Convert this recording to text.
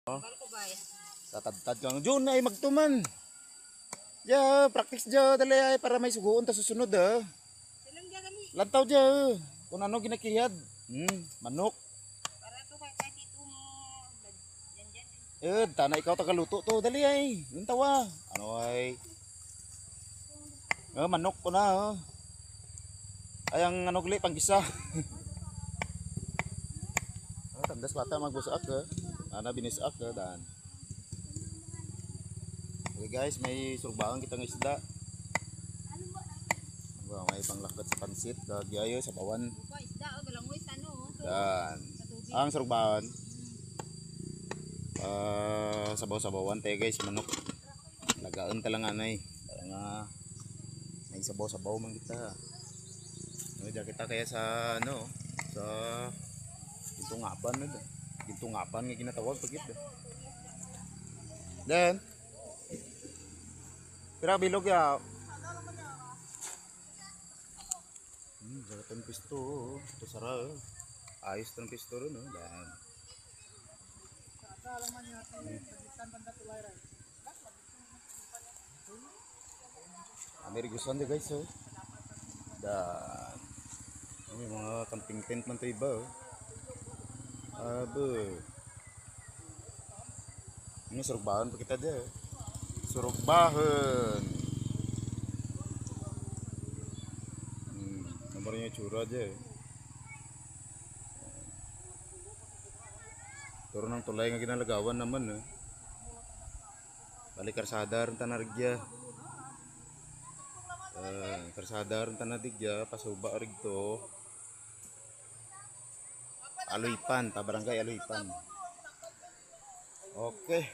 Oh, Bal ko ba eh? tatad-tad kang Jun ay magtuman. Ja, practice ja dali ay para may suguon ta susunod Silang dyan kami. Lantaw ja. Kung ano ginakiyad. Manok. Para to kahit ito mo. Yan dyan. Tana ikaw tagaluto to dali ay. Lintawa. Ano ay? Manok ko na Ay ang ano gali panggisa. Tandas bata magbusak Ana binisak daan. Okay guys, may surbahan kitang isda. May panglakad sa pansit, dagyayo sa bawan. Buka isda o galangoy sa ano. Dan. Ang surbahan. Sabaw-sabawan tayo guys, manok. Lagaan talang anay. Para nga may sabaw-sabaw man kita. Diyan kita kaya sa ano, sa gintungapan na doon. Gintungapan nga ginatawag pagit doon. Then, pira bilog ya. Jagatan pisto. Ito sara. Ayos tong pisto ron Dan. Amerigusan de guys Dan. May mga camping tent man tayo ba Ini surugbahan pa kita deh. Surugbahan. Nomornya curah aja. Turun ng tulay nga ginalagawan naman Balik karsada rin tanarigya. Karsada rin tanadigya. Pasuba rig to. Aloypan, tabarangay Aloypan. Okay.